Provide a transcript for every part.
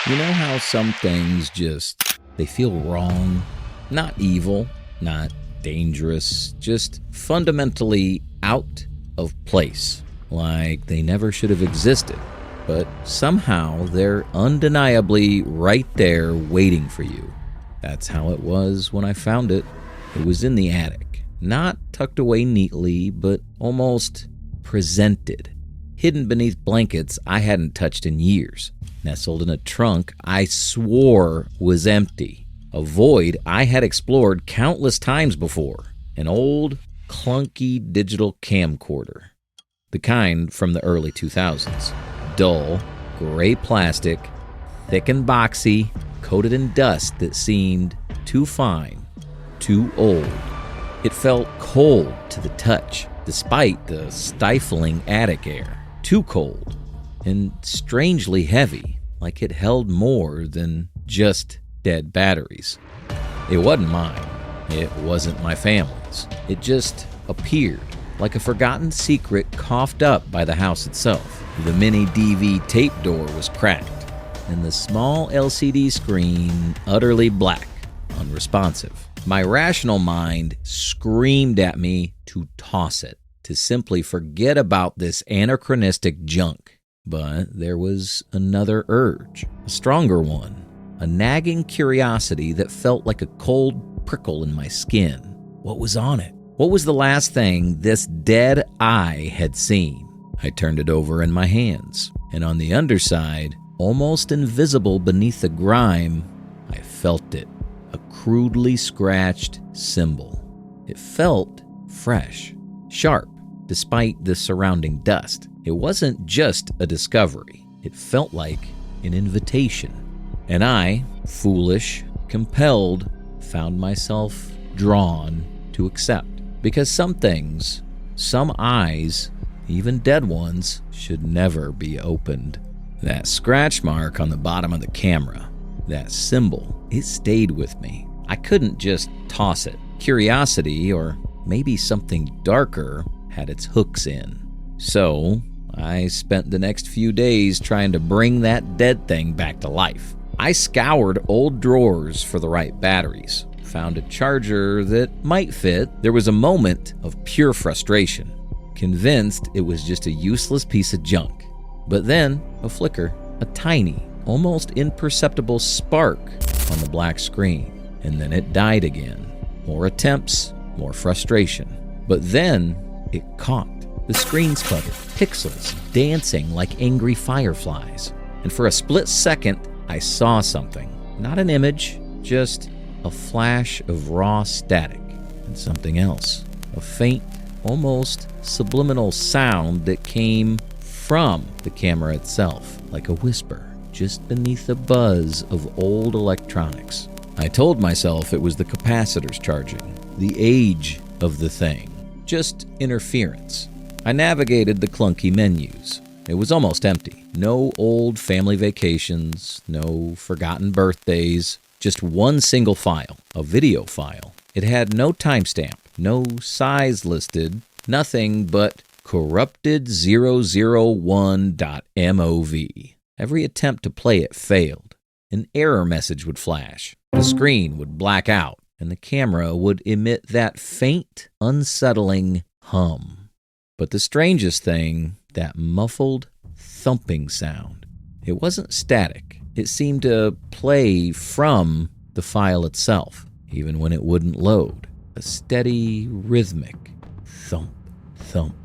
You know how some things they feel wrong? Not evil, not dangerous, just fundamentally out of place. Like they never should have existed. But somehow they're undeniably right there waiting for you. That's how it was when I found it. It was in the attic. Not tucked away neatly, but almost presented. Hidden beneath blankets I hadn't touched in years. Nestled in a trunk I swore was empty. A void I had explored countless times before. An old, clunky digital camcorder. The kind from the early 2000s. Dull, gray plastic, thick and boxy, coated in dust that seemed too fine, too old. It felt cold to the touch, despite the stifling attic air. Too cold, and strangely heavy, like it held more than just dead batteries. It wasn't mine. It wasn't my family's. It just appeared, like a forgotten secret coughed up by the house itself. The mini DV tape door was cracked, and the small LCD screen utterly black, unresponsive. My rational mind screamed at me to toss it, to simply forget about this anachronistic junk. But there was another urge, a stronger one, a nagging curiosity that felt like a cold prickle in my skin. What was on it? What was the last thing this dead eye had seen? I turned it over in my hands, and on the underside, almost invisible beneath the grime, I felt it, a crudely scratched symbol. It felt fresh, sharp, despite the surrounding dust. It wasn't just a discovery. It felt like an invitation. And I, foolish, compelled, found myself drawn to accept. Because some things, some eyes, even dead ones, should never be opened. That scratch mark on the bottom of the camera, that symbol, it stayed with me. I couldn't just toss it. Curiosity, or maybe something darker, had its hooks in. So, I spent the next few days trying to bring that dead thing back to life. I scoured old drawers for the right batteries, found a charger that might fit. There was a moment of pure frustration, convinced it was just a useless piece of junk. But then, a flicker, a tiny, almost imperceptible spark on the black screen, and then it died again. More attempts, more frustration. But then, it caught. The screen sputtered, pixels dancing like angry fireflies. And for a split second, I saw something. Not an image, just a flash of raw static. And something else. A faint, almost subliminal sound that came from the camera itself, like a whisper, just beneath the buzz of old electronics. I told myself it was the capacitors charging, the age of the thing, just interference. I navigated the clunky menus. It was almost empty. No old family vacations, no forgotten birthdays, just one single file, a video file. It had no timestamp, no size listed, nothing but corrupted001.mov. Every attempt to play it failed. An error message would flash. The screen would black out, and the camera would emit that faint, unsettling hum. But the strangest thing, that muffled, thumping sound. It wasn't static. It seemed to play from the file itself, even when it wouldn't load. A steady, rhythmic thump, thump,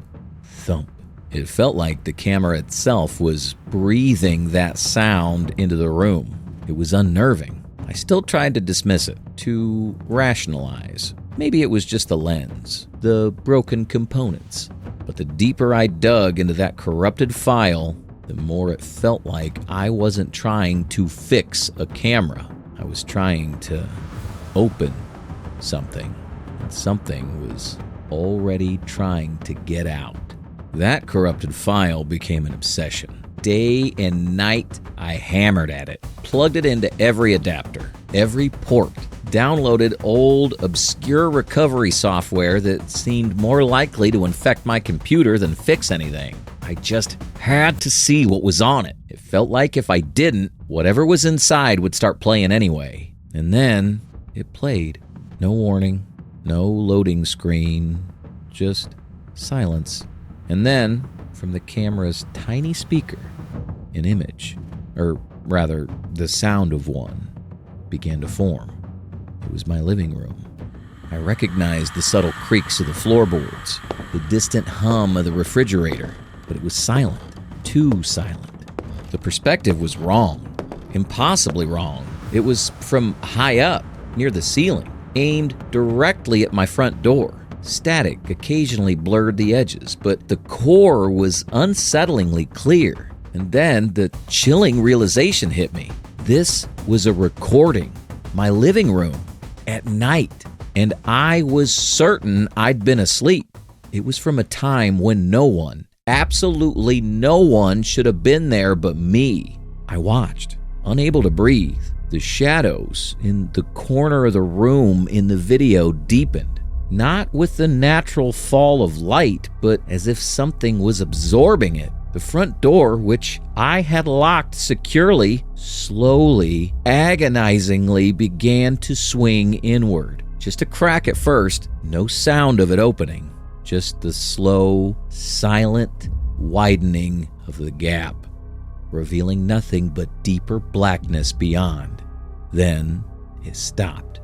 thump. It felt like the camera itself was breathing that sound into the room. It was unnerving. I still tried to dismiss it, to rationalize. Maybe it was just the lens, the broken components. But the deeper I dug into that corrupted file, the more it felt like I wasn't trying to fix a camera. I was trying to open something, and something was already trying to get out. That corrupted file became an obsession. Day and night, I hammered at it, plugged it into every adapter, every port, downloaded old, obscure recovery software that seemed more likely to infect my computer than fix anything. I just had to see what was on it. It felt like if I didn't, whatever was inside would start playing anyway. And then it played. No warning, no loading screen, just silence. And then, from the camera's tiny speaker, an image, or rather, the sound of one, began to form. It was my living room. I recognized the subtle creaks of the floorboards, the distant hum of the refrigerator, but it was silent, too silent. The perspective was wrong, impossibly wrong. It was from high up, near the ceiling, aimed directly at my front door. Static occasionally blurred the edges, but the core was unsettlingly clear. And then the chilling realization hit me. This was a recording, my living room, at night, and I was certain I'd been asleep. It was from a time when no one, absolutely no one, should have been there but me. I watched, unable to breathe. The shadows in the corner of the room in the video deepened, not with the natural fall of light, but as if something was absorbing it. The front door, which I had locked securely, slowly, agonizingly began to swing inward. Just a crack at first, no sound of it opening, just the slow, silent widening of the gap, revealing nothing but deeper blackness beyond. Then it stopped,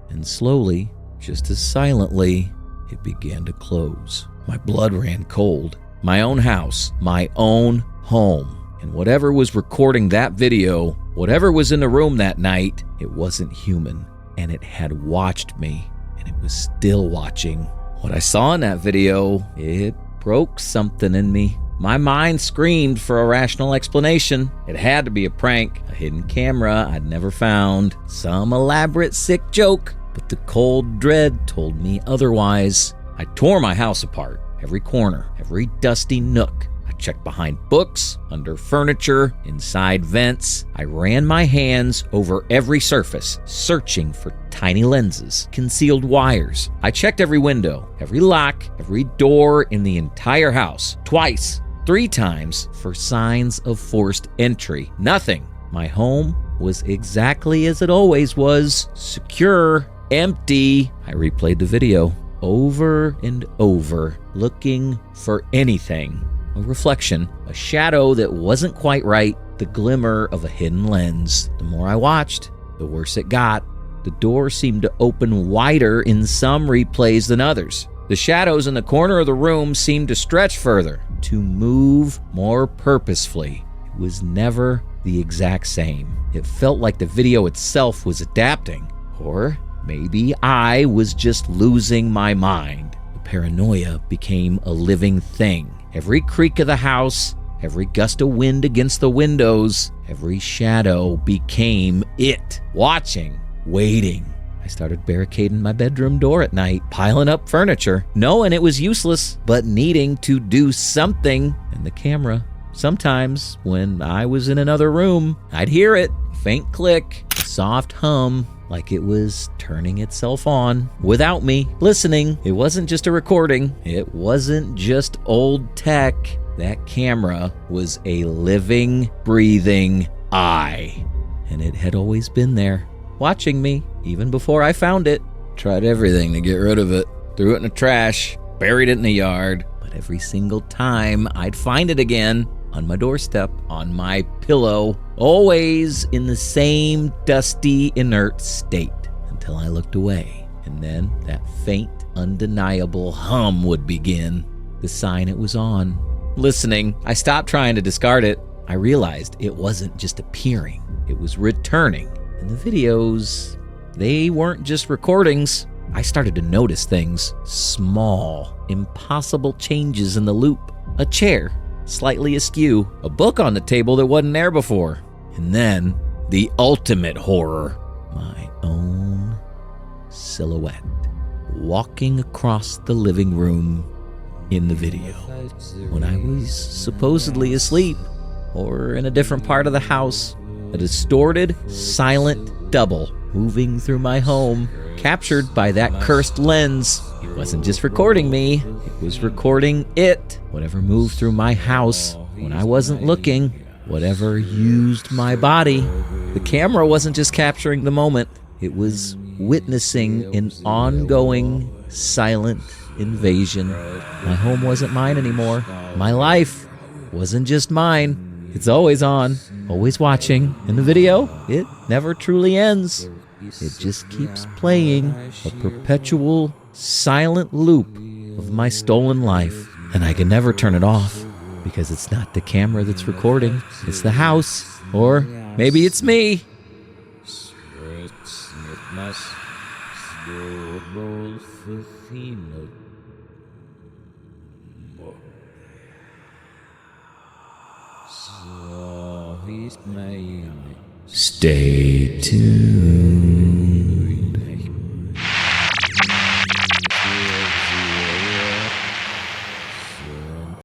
and slowly, just as silently, it began to close. My blood ran cold. My own house, my own home, and whatever was recording that video, whatever was in the room that night, it wasn't human, and it had watched me, and it was still watching. What I saw in that video, it broke something in me. My mind screamed for a rational explanation. It had to be a prank, a hidden camera I'd never found, some elaborate sick joke, but the cold dread told me otherwise. I tore my house apart. Every corner, every dusty nook. I checked behind books, under furniture, inside vents. I ran my hands over every surface, searching for tiny lenses, concealed wires. I checked every window, every lock, every door in the entire house, twice, 3 times, for signs of forced entry. Nothing. My home was exactly as it always was, secure, empty. I replayed the video over and over, looking for anything. A reflection, a shadow that wasn't quite right, the glimmer of a hidden lens. The more I watched, the worse it got. The door seemed to open wider in some replays than others. The shadows in the corner of the room seemed to stretch further, to move more purposefully. It was never the exact same. It felt like the video itself was adapting, or maybe I was just losing my mind. The paranoia became a living thing. Every creak of the house, every gust of wind against the windows, every shadow became it. Watching, waiting. I started barricading my bedroom door at night, piling up furniture, knowing it was useless, but needing to do something. And the camera, sometimes when I was in another room, I'd hear it, a faint click, a soft hum, like it was turning itself on without me listening. It wasn't just a recording. It wasn't just old tech. That camera was a living, breathing eye. And it had always been there, watching me, even before I found it. Tried everything to get rid of it. Threw it in the trash, buried it in the yard. But every single time I'd find it again, on my doorstep, on my pillow, always in the same dusty, inert state, until I looked away. And then that faint, undeniable hum would begin, the sign it was on. Listening, I stopped trying to discard it. I realized it wasn't just appearing, it was returning. And the videos, they weren't just recordings. I started to notice things, small, impossible changes in the loop. A chair slightly askew, a book on the table that wasn't there before. And then, the ultimate horror, my own silhouette, walking across the living room in the video, when I was supposedly asleep, or in a different part of the house. A distorted, silent double moving through my home, captured by that cursed lens. It wasn't just recording me, it was recording it. Whatever moved through my house when I wasn't looking whatever used my body. The camera wasn't just capturing the moment, it was witnessing an ongoing, silent invasion. My home wasn't mine anymore. My life wasn't just mine. It's always on, always watching. In the video, it never truly ends. It just keeps playing a perpetual, silent loop of my stolen life. And I can never turn it off, because it's not the camera that's recording, it's the house. Or maybe it's me. Stay tuned.